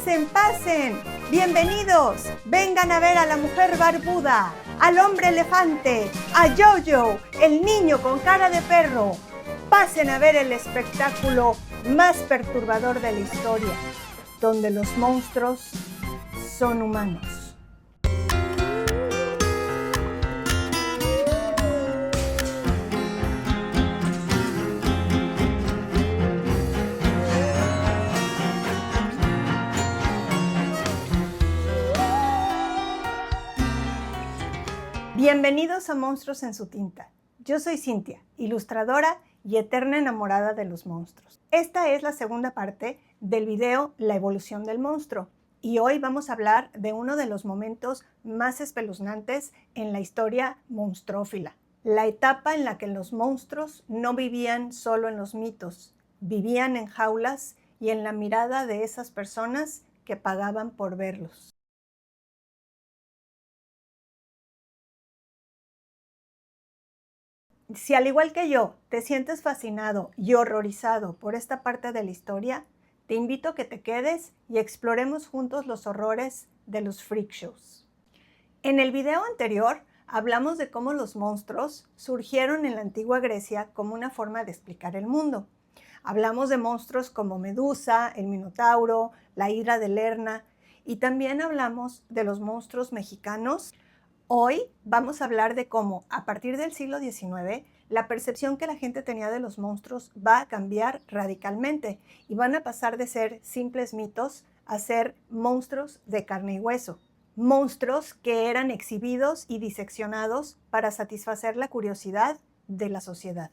Pasen, pasen. Bienvenidos. Vengan a ver a la mujer barbuda, al hombre elefante, a Jojo, el niño con cara de perro. Pasen a ver el espectáculo más perturbador de la historia, donde los monstruos son humanos. Bienvenidos a Monstruos en su tinta. Yo soy Cintia, ilustradora y eterna enamorada de los monstruos. Esta es la segunda parte del video La evolución del monstruo y hoy vamos a hablar de uno de los momentos más espeluznantes en la historia monstrófila. La etapa en la que los monstruos no vivían solo en los mitos, vivían en jaulas y en la mirada de esas personas que pagaban por verlos. Si al igual que yo te sientes fascinado y horrorizado por esta parte de la historia, te invito a que te quedes y exploremos juntos los horrores de los freak shows. En el video anterior hablamos de cómo los monstruos surgieron en la antigua Grecia como una forma de explicar el mundo. Hablamos de monstruos como Medusa, el Minotauro, la Hidra de Lerna y también hablamos de los monstruos mexicanos. Hoy vamos a hablar de cómo, a partir del siglo XIX, la percepción que la gente tenía de los monstruos va a cambiar radicalmente y van a pasar de ser simples mitos a ser monstruos de carne y hueso. Monstruos que eran exhibidos y diseccionados para satisfacer la curiosidad de la sociedad.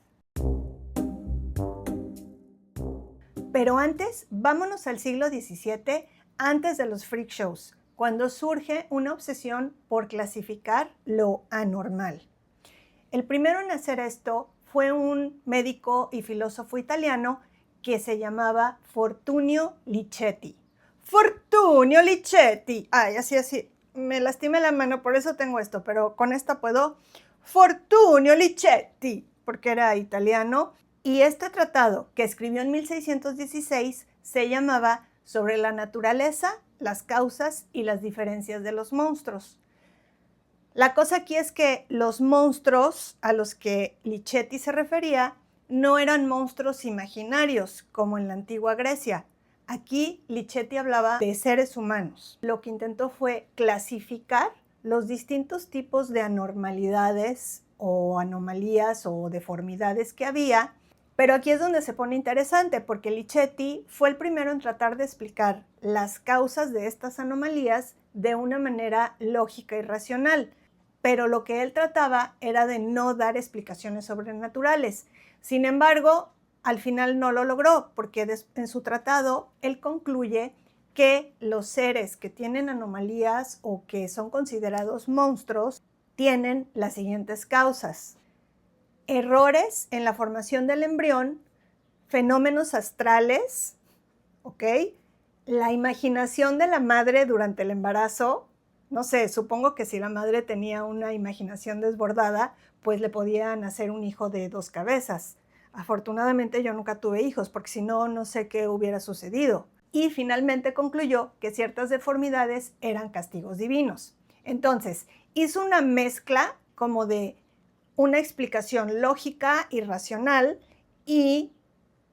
Pero antes, vámonos al siglo XVII, antes de los freak shows, cuando surge una obsesión por clasificar lo anormal. El primero en hacer esto fue un médico y filósofo italiano que se llamaba Fortunio Lichetti. ¡Fortunio Lichetti! Ay, así, me lastimé la mano, por eso tengo esto, pero con esta puedo. Fortunio Lichetti, porque era italiano. Y este tratado, que escribió en 1616, se llamaba Sobre la naturaleza, las causas y las diferencias de los monstruos. La cosa aquí es que los monstruos a los que Lichetti se refería no eran monstruos imaginarios como en la antigua Grecia. Aquí Lichetti hablaba de seres humanos. Lo que intentó fue clasificar los distintos tipos de anormalidades o anomalías o deformidades que había. Pero aquí es donde se pone interesante, porque Lichetti fue el primero en tratar de explicar las causas de estas anomalías de una manera lógica y racional. Pero lo que él trataba era de no dar explicaciones sobrenaturales. Sin embargo, al final no lo logró, porque en su tratado él concluye que los seres que tienen anomalías o que son considerados monstruos tienen las siguientes causas: errores en la formación del embrión, fenómenos astrales, ¿ok? La imaginación de la madre durante el embarazo. No sé, supongo que si la madre tenía una imaginación desbordada, pues le podían hacer un hijo de 2 cabezas. Afortunadamente yo nunca tuve hijos, porque si no, no sé qué hubiera sucedido. Y finalmente concluyó que ciertas deformidades eran castigos divinos. Entonces, hizo una mezcla como de una explicación lógica y racional y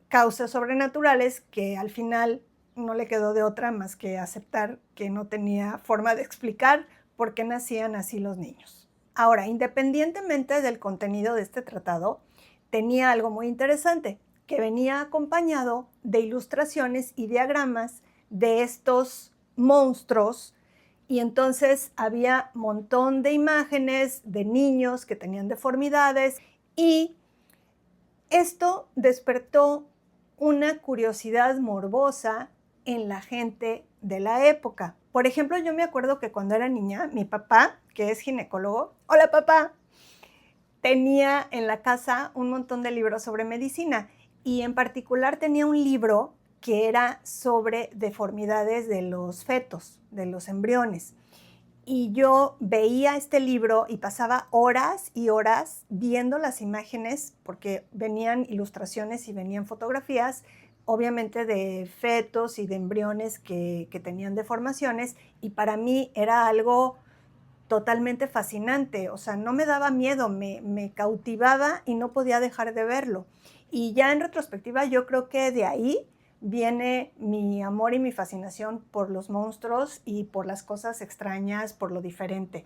causas sobrenaturales que al final no le quedó de otra más que aceptar que no tenía forma de explicar por qué nacían así los niños. Ahora, independientemente del contenido de este tratado, tenía algo muy interesante, que venía acompañado de ilustraciones y diagramas de estos monstruos. Y entonces había un montón de imágenes de niños que tenían deformidades y esto despertó una curiosidad morbosa en la gente de la época. Por ejemplo, yo me acuerdo que cuando era niña, mi papá, que es ginecólogo, hola papá, tenía en la casa un montón de libros sobre medicina y en particular tenía un libro que era sobre deformidades de los fetos, de los embriones. Y yo veía este libro y pasaba horas y horas viendo las imágenes, porque venían ilustraciones y venían fotografías, obviamente de fetos y de embriones que tenían deformaciones, y para mí era algo totalmente fascinante, o sea, no me daba miedo, me cautivaba y no podía dejar de verlo. Y ya en retrospectiva, yo creo que de ahí viene mi amor y mi fascinación por los monstruos y por las cosas extrañas, por lo diferente.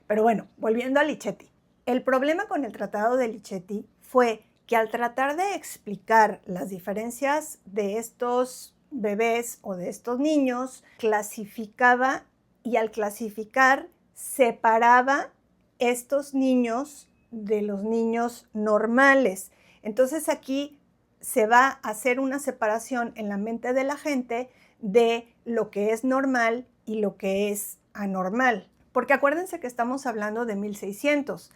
Pero bueno, volviendo a Lichetti. El problema con el tratado de Lichetti fue que al tratar de explicar las diferencias de estos bebés o de estos niños, clasificaba, y al clasificar separaba estos niños de los niños normales. Entonces aquí se va a hacer una separación en la mente de la gente de lo que es normal y lo que es anormal. Porque acuérdense que estamos hablando de 1600.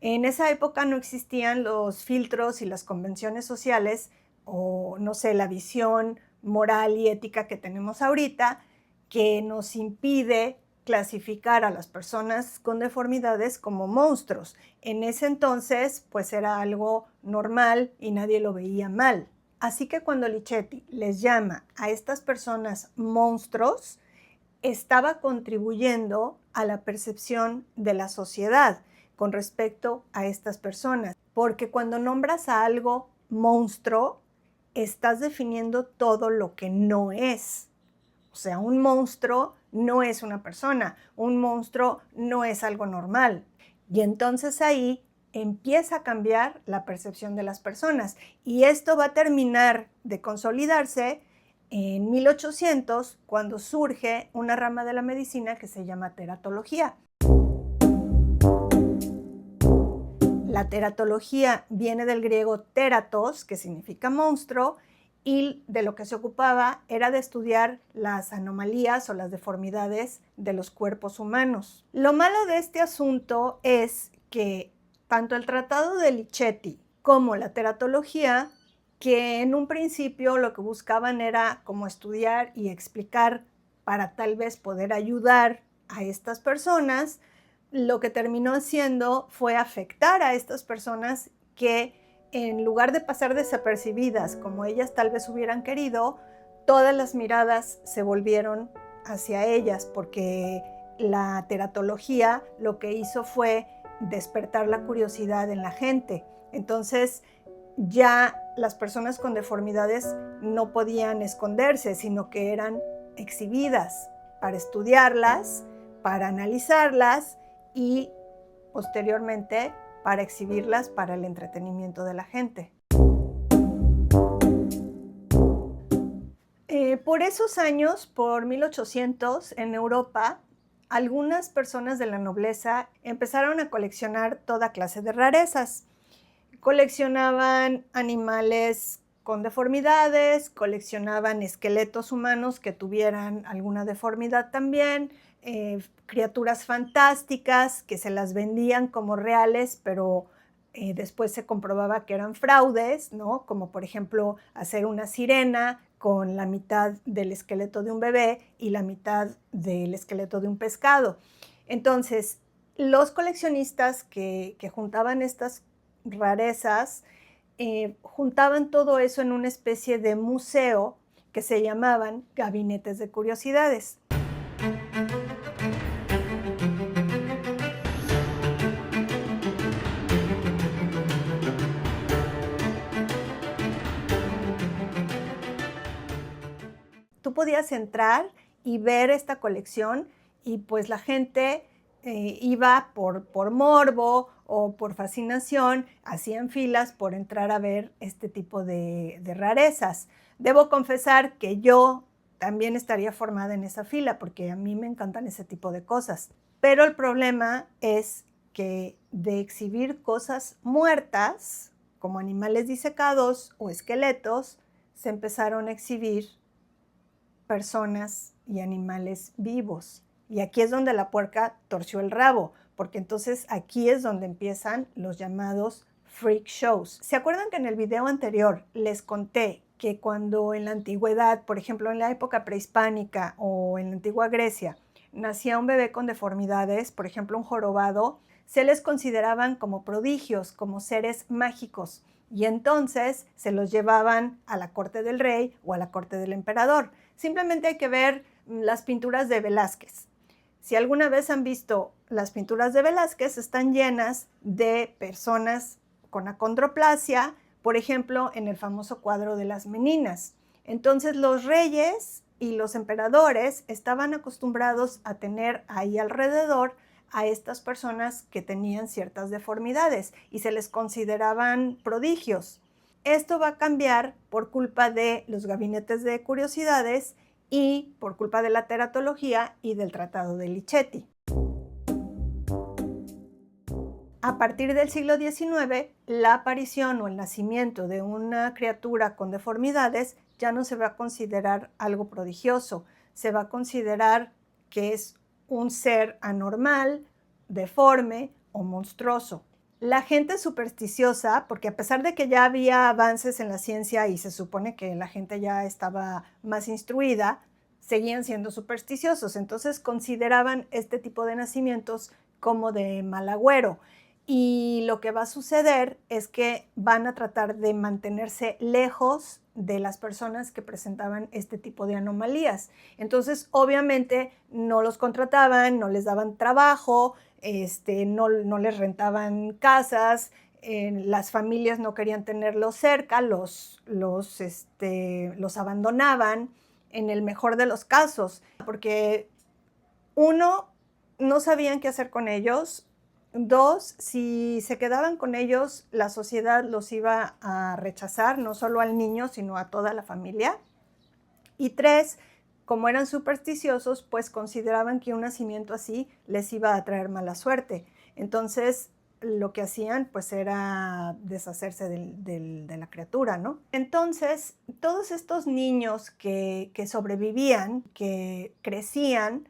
En esa época no existían los filtros y las convenciones sociales o, no sé, la visión moral y ética que tenemos ahorita, que nos impide clasificar a las personas con deformidades como monstruos. En ese entonces, pues era algo normal y nadie lo veía mal. Así que cuando Lichetti les llama a estas personas monstruos, estaba contribuyendo a la percepción de la sociedad con respecto a estas personas. Porque cuando nombras a algo monstruo, estás definiendo todo lo que no es. O sea, un monstruo no es una persona, un monstruo no es algo normal. Y entonces ahí empieza a cambiar la percepción de las personas. Y esto va a terminar de consolidarse en 1800, cuando surge una rama de la medicina que se llama teratología. La teratología viene del griego teratos, que significa monstruo, y de lo que se ocupaba era de estudiar las anomalías o las deformidades de los cuerpos humanos. Lo malo de este asunto es que tanto el tratado de Lichetti como la teratología, que en un principio lo que buscaban era como estudiar y explicar para tal vez poder ayudar a estas personas, lo que terminó haciendo fue afectar a estas personas que, en lugar de pasar desapercibidas como ellas tal vez hubieran querido, todas las miradas se volvieron hacia ellas, porque la teratología lo que hizo fue despertar la curiosidad en la gente. Entonces ya las personas con deformidades no podían esconderse, sino que eran exhibidas para estudiarlas, para analizarlas y posteriormente para exhibirlas para el entretenimiento de la gente. Por esos años, por 1800, en Europa, algunas personas de la nobleza empezaron a coleccionar toda clase de rarezas. Coleccionaban animales con deformidades, coleccionaban esqueletos humanos que tuvieran alguna deformidad también, criaturas fantásticas que se las vendían como reales, pero después se comprobaba que eran fraudes, ¿no? Como por ejemplo hacer una sirena con la mitad del esqueleto de un bebé y la mitad del esqueleto de un pescado. Entonces, los coleccionistas que juntaban estas rarezas, juntaban todo eso en una especie de museo que se llamaban gabinetes de curiosidades. Tú podías entrar y ver esta colección y pues la gente iba por morbo o por fascinación, hacían filas por entrar a ver este tipo de rarezas. Debo confesar que yo también estaría formada en esa fila porque a mí me encantan ese tipo de cosas. Pero el problema es que de exhibir cosas muertas, como animales disecados o esqueletos, se empezaron a exhibir personas y animales vivos. Y aquí es donde la puerca torció el rabo, porque entonces aquí es donde empiezan los llamados freak shows. ¿Se acuerdan que en el video anterior les conté que cuando en la antigüedad, por ejemplo en la época prehispánica o en la antigua Grecia, nacía un bebé con deformidades, por ejemplo un jorobado, se les consideraban como prodigios, como seres mágicos? y entonces se los llevaban a la corte del rey o a la corte del emperador. Simplemente hay que ver las pinturas de Velázquez. Si alguna vez han visto las pinturas de Velázquez, están llenas de personas con acondroplasia, por ejemplo, en el famoso cuadro de las Meninas. Entonces los reyes y los emperadores estaban acostumbrados a tener ahí alrededor a estas personas que tenían ciertas deformidades y se les consideraban prodigios. Esto va a cambiar por culpa de los gabinetes de curiosidades y por culpa de la teratología y del Tratado de Lichetti. A partir del siglo XIX, la aparición o el nacimiento de una criatura con deformidades ya no se va a considerar algo prodigioso, se va a considerar que es un ser anormal, deforme o monstruoso. La gente supersticiosa, porque a pesar de que ya había avances en la ciencia y se supone que la gente ya estaba más instruida, seguían siendo supersticiosos. Entonces consideraban este tipo de nacimientos como de mal agüero. Y lo que va a suceder es que van a tratar de mantenerse lejos de las personas que presentaban este tipo de anomalías. Entonces, obviamente, no los contrataban, no les daban trabajo, no les rentaban casas, las familias no querían tenerlos cerca, los abandonaban en el mejor de los casos, porque uno, no sabían qué hacer con ellos. Dos, si se quedaban con ellos, la sociedad los iba a rechazar, no solo al niño, sino a toda la familia. Y tres, como eran supersticiosos, pues consideraban que un nacimiento así les iba a traer mala suerte. Entonces, lo que hacían, pues, era deshacerse de la criatura, ¿no? Entonces, todos estos niños que sobrevivían, que crecían,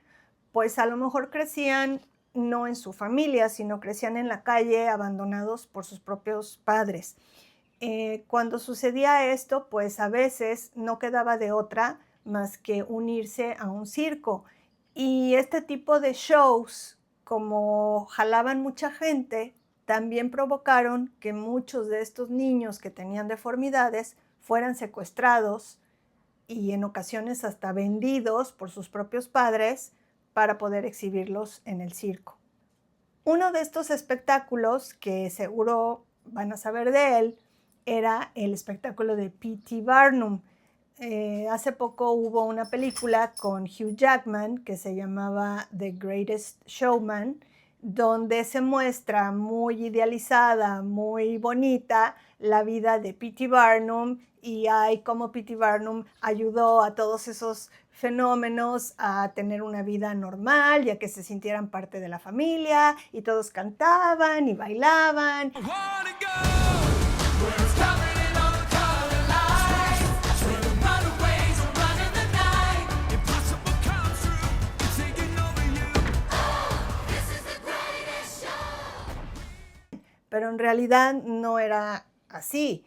pues a lo mejor crecían no en su familia, sino crecían en la calle, abandonados por sus propios padres. Cuando sucedía esto, pues a veces no quedaba de otra más que unirse a un circo. Y este tipo de shows, como jalaban mucha gente, también provocaron que muchos de estos niños que tenían deformidades fueran secuestrados y en ocasiones hasta vendidos por sus propios padres para poder exhibirlos en el circo. Uno de estos espectáculos, que seguro van a saber de él, era el espectáculo de P.T. Barnum. Hace poco hubo una película con Hugh Jackman que se llamaba The Greatest Showman, donde se muestra muy idealizada, muy bonita, la vida de P.T. Barnum y hay cómo P.T. Barnum ayudó a todos esos fenómenos a tener una vida normal y a que se sintieran parte de la familia y todos cantaban y bailaban. Pero en realidad no era así.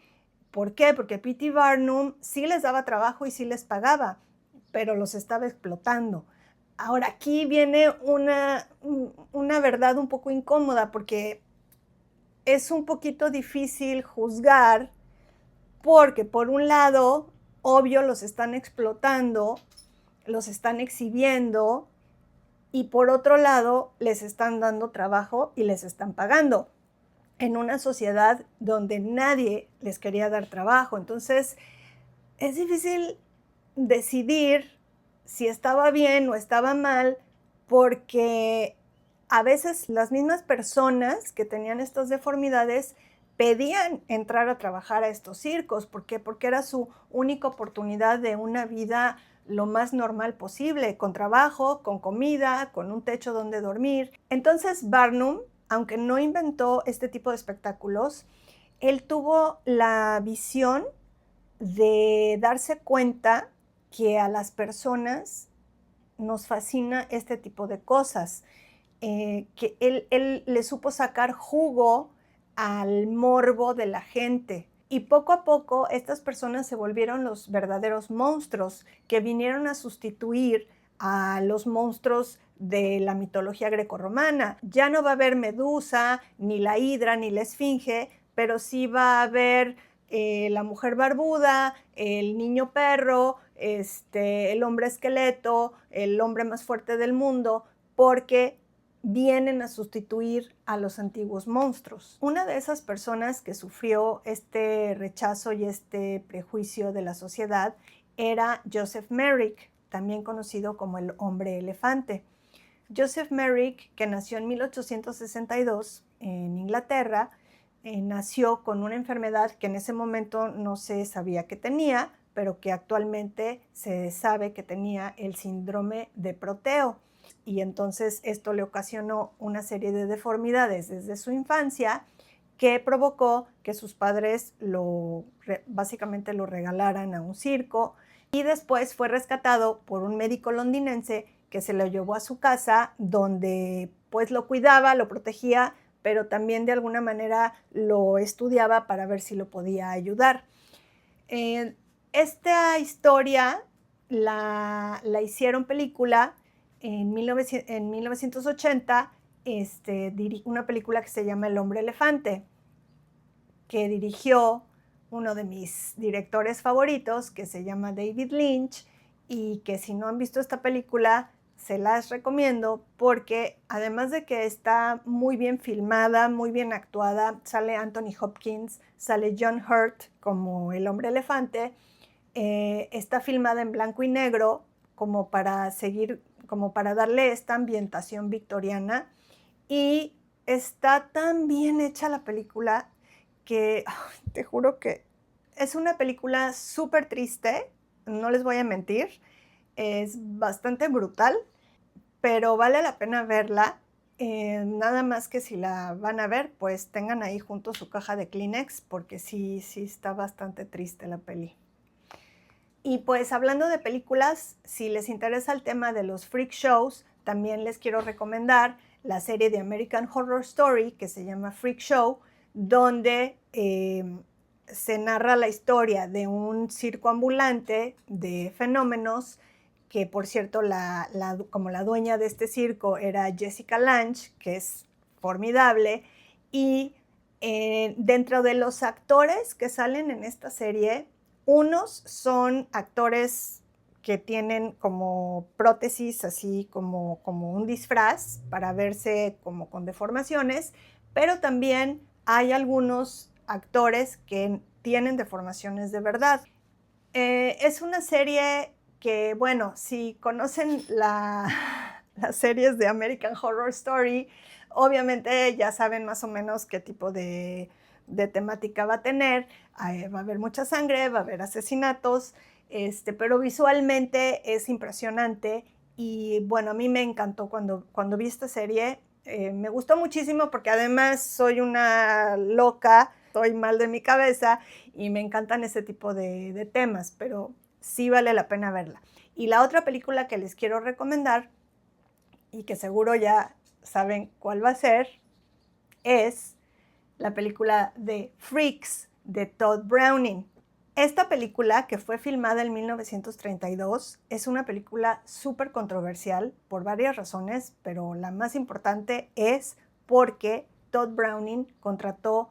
¿Por qué? Porque P.T. Barnum sí les daba trabajo y sí les pagaba, pero los estaba explotando. Ahora, aquí viene una verdad un poco incómoda, porque es un poquito difícil juzgar, porque por un lado, obvio, los están explotando, los están exhibiendo, y por otro lado, les están dando trabajo y les están pagando en una sociedad donde nadie les quería dar trabajo. Entonces, es difícil decidir si estaba bien o estaba mal, porque a veces las mismas personas que tenían estas deformidades pedían entrar a trabajar a estos circos. ¿Por qué? Porque era su única oportunidad de una vida lo más normal posible, con trabajo, con comida, con un techo donde dormir. Entonces Barnum, aunque no inventó este tipo de espectáculos, él tuvo la visión de darse cuenta que a las personas nos fascina este tipo de cosas, que él le supo sacar jugo al morbo de la gente. Y poco a poco estas personas se volvieron los verdaderos monstruos que vinieron a sustituir a los monstruos de la mitología grecorromana. Ya no va a haber Medusa, ni la Hidra, ni la Esfinge, pero sí va a haber la mujer barbuda, el niño perro, el hombre esqueleto, el hombre más fuerte del mundo, porque vienen a sustituir a los antiguos monstruos. Una de esas personas que sufrió este rechazo y este prejuicio de la sociedad era Joseph Merrick, también conocido como el hombre elefante. Joseph Merrick, que nació en 1862 en Inglaterra, nació con una enfermedad que en ese momento no se sabía que tenía, pero que actualmente se sabe que tenía el síndrome de Proteo. Y entonces esto le ocasionó una serie de deformidades desde su infancia que provocó que sus padres básicamente lo regalaran a un circo, y después fue rescatado por un médico londinense que se lo llevó a su casa, donde pues lo cuidaba, lo protegía, pero también de alguna manera lo estudiaba para ver si lo podía ayudar. Esta historia la hicieron película en 1980, una película que se llama El hombre elefante, que dirigió uno de mis directores favoritos, que se llama David Lynch, y que si no han visto esta película, se las recomiendo porque además de que está muy bien filmada, muy bien actuada, sale Anthony Hopkins, sale John Hurt como el hombre elefante, está filmada en blanco y negro como para darle esta ambientación victoriana, y está tan bien hecha la película que te juro que es una película súper triste, no les voy a mentir, es bastante brutal, pero vale la pena verla. Nada más que si la van a ver, pues tengan ahí junto su caja de Kleenex, porque sí está bastante triste la peli. Y pues hablando de películas, si les interesa el tema de los freak shows, también les quiero recomendar la serie de American Horror Story que se llama Freak Show, donde se narra la historia de un circo ambulante de fenómenos, que por cierto como la dueña de este circo era Jessica Lange, que es formidable, y dentro de los actores que salen en esta serie, unos son actores que tienen como prótesis, así como un disfraz para verse como con deformaciones, pero también hay algunos actores que tienen deformaciones de verdad. Es una serie que, bueno, si conocen las series de American Horror Story, obviamente ya saben más o menos qué tipo de temática va a tener. Va a haber mucha sangre, va a haber asesinatos, pero visualmente es impresionante. Y bueno, a mí me encantó cuando vi esta serie. Me gustó muchísimo porque además soy una loca, estoy mal de mi cabeza y me encantan ese tipo de temas, pero sí vale la pena verla. Y la otra película que les quiero recomendar, y que seguro ya saben cuál va a ser, es la película de Freaks de Todd Browning. Esta película, que fue filmada en 1932, es una película súper controversial por varias razones, pero la más importante es porque Todd Browning contrató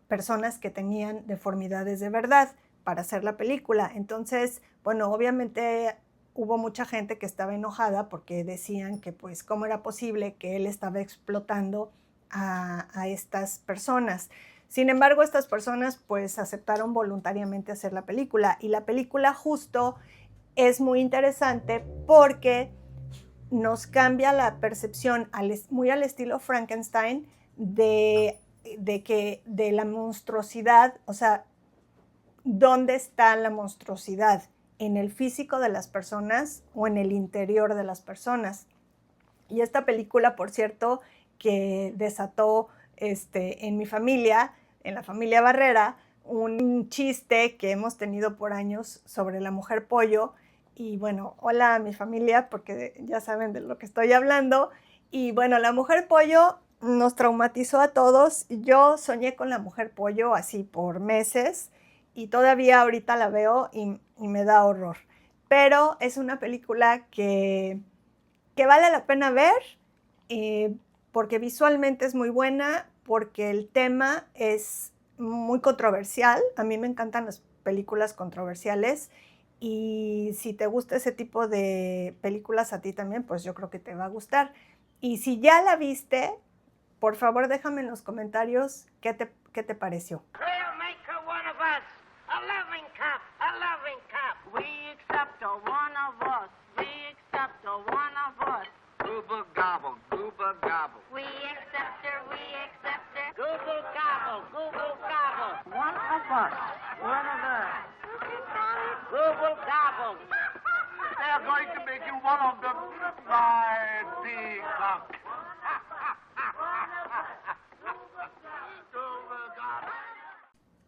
personas que tenían deformidades de verdad para hacer la película. Entonces, bueno, obviamente hubo mucha gente que estaba enojada porque decían que pues cómo era posible que él estaba explotando a estas personas. Sin embargo, estas personas pues aceptaron voluntariamente hacer la película, y la película justo es muy interesante porque nos cambia la percepción muy al estilo Frankenstein de la monstruosidad. O sea, ¿dónde está la monstruosidad? ¿En el físico de las personas o en el interior de las personas? Y esta película, por cierto, que desató en mi familia, en la familia Barrera, un chiste que hemos tenido por años sobre la mujer pollo. Y bueno, hola a mi familia, porque ya saben de lo que estoy hablando. Y bueno, la mujer pollo nos traumatizó a todos. Yo soñé con la mujer pollo así por meses, y todavía ahorita la veo y me da horror. Pero es una película que vale la pena ver, porque visualmente es muy buena, porque el tema es muy controversial. A mí me encantan las películas controversiales y si te gusta ese tipo de películas a ti también, pues yo creo que te va a gustar. Y si ya la viste, por favor déjame en los comentarios qué te pareció. We'll make her one of us, a loving cup, a loving cup. We accept her one of us, we accept her one of us. Gooba gobble, gooba gobble. We accept her, we accept her. Google gobble, google gobble. One of us, one of us. Google gobble. They're going to make you one of them, my peacock.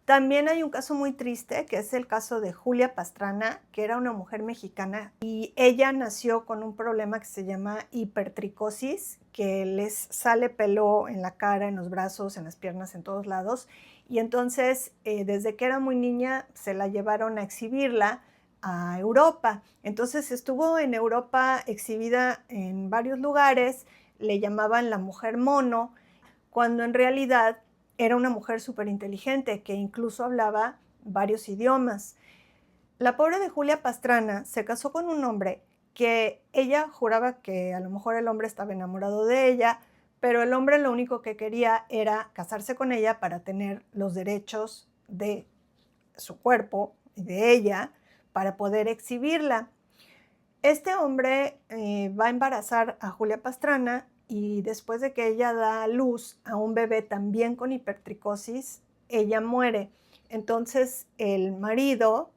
También hay un caso muy triste, que es el caso de Julia Pastrana, que era una mujer mexicana y ella nació con un problema que se llama hipertricosis, que les sale pelo en la cara, en los brazos, en las piernas, en todos lados. Y entonces, desde que era muy niña, se la llevaron a exhibirla a Europa. Entonces estuvo en Europa exhibida en varios lugares, le llamaban la mujer mono, cuando en realidad era una mujer súper inteligente que incluso hablaba varios idiomas. La pobre de Julia Pastrana se casó con un hombre que ella juraba que a lo mejor el hombre estaba enamorado de ella, pero el hombre lo único que quería era casarse con ella para tener los derechos de su cuerpo y de ella para poder exhibirla. Este hombre va a embarazar a Julia Pastrana y después de que ella da a luz a un bebé también con hipertricosis, ella muere. Entonces el marido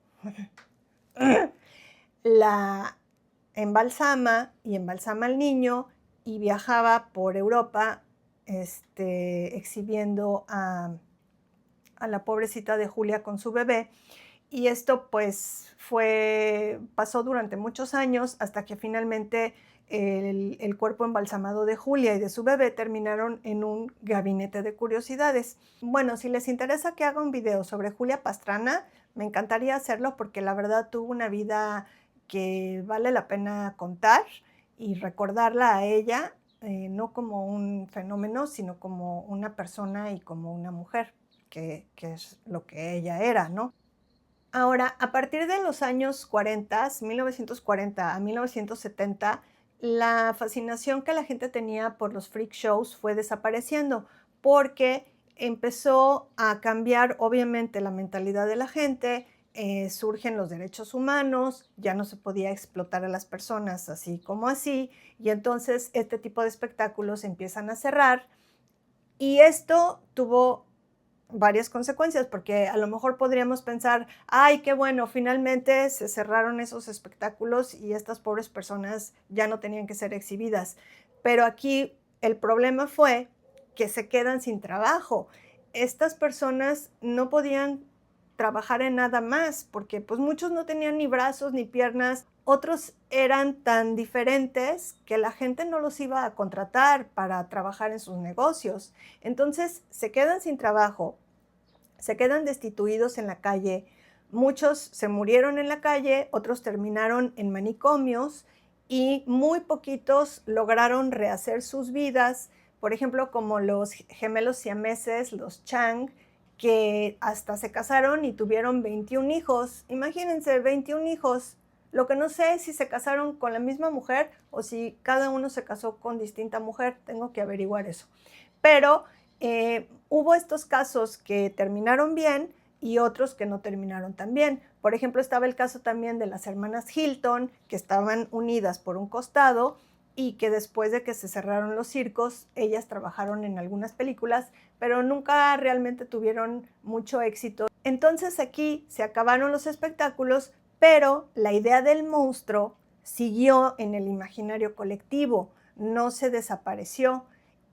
la embalsama y embalsama al niño y viajaba por Europa exhibiendo a la pobrecita de Julia con su bebé. Y esto pues pasó durante muchos años hasta que finalmente el cuerpo embalsamado de Julia y de su bebé terminaron en un gabinete de curiosidades. Bueno, si les interesa que haga un video sobre Julia Pastrana, me encantaría hacerlo porque la verdad tuvo una vida que vale la pena contar y recordarla a ella, no como un fenómeno, sino como una persona y como una mujer, que es lo que ella era, ¿no? Ahora, a partir de los años 40, 1940 a 1970, la fascinación que la gente tenía por los freak shows fue desapareciendo porque empezó a cambiar obviamente la mentalidad de la gente, surgen los derechos humanos, ya no se podía explotar a las personas así como así, y entonces este tipo de espectáculos empiezan a cerrar y esto tuvo varias consecuencias, porque a lo mejor podríamos pensar, ay, qué bueno, finalmente se cerraron esos espectáculos y estas pobres personas ya no tenían que ser exhibidas. Pero aquí el problema fue que se quedan sin trabajo. Estas personas no podían trabajar en nada más, porque pues muchos no tenían ni brazos ni piernas, otros eran tan diferentes que la gente no los iba a contratar para trabajar en sus negocios. Entonces se quedan sin trabajo, se quedan destituidos en la calle, muchos se murieron en la calle, otros terminaron en manicomios y muy poquitos lograron rehacer sus vidas, por ejemplo, como los gemelos siameses, los Chang, que hasta se casaron y tuvieron 21 hijos. Imagínense, 21 hijos. Lo que no sé es si se casaron con la misma mujer o si cada uno se casó con distinta mujer. Tengo que averiguar eso. Pero hubo estos casos que terminaron bien y otros que no terminaron tan bien. Por ejemplo, estaba el caso también de las hermanas Hilton, que estaban unidas por un costado y que después de que se cerraron los circos, ellas trabajaron en algunas películas, pero nunca realmente tuvieron mucho éxito. Entonces aquí se acabaron los espectáculos, pero la idea del monstruo siguió en el imaginario colectivo, no se desapareció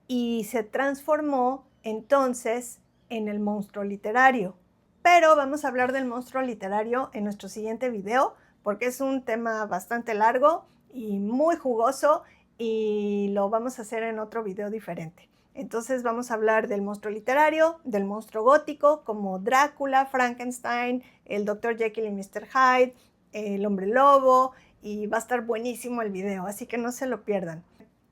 y se transformó entonces en el monstruo literario. Pero vamos a hablar del monstruo literario en nuestro siguiente video, porque es un tema bastante largo y muy jugoso y lo vamos a hacer en otro video diferente. Entonces vamos a hablar del monstruo literario, del monstruo gótico como Drácula, Frankenstein, el Dr. Jekyll y Mr. Hyde, el hombre lobo, y va a estar buenísimo el video, así que no se lo pierdan.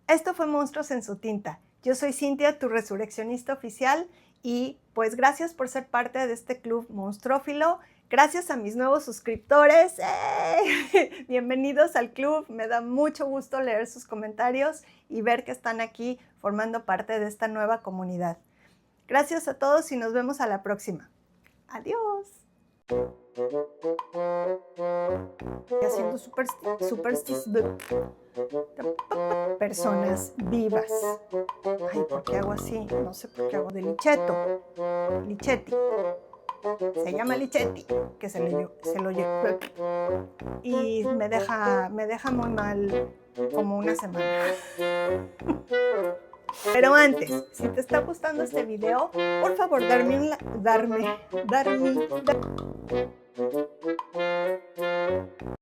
Esto fue Monstruos en su tinta. Yo soy Cintia, tu resurreccionista oficial, Y pues gracias por ser parte de este club monstrófilo. Gracias a mis nuevos suscriptores. Bienvenidos al club. Me da mucho gusto leer sus comentarios y ver que están aquí formando parte de esta nueva comunidad. Gracias a todos y nos vemos a la próxima. Adiós. Haciendo personas vivas. Ay, ¿por qué hago así? No sé por qué hago de Licheto. Lichetti. Se llama Lichetti, que se lo llevo. Y me deja muy mal como una semana. Pero antes, si te está gustando este video, por favor, darme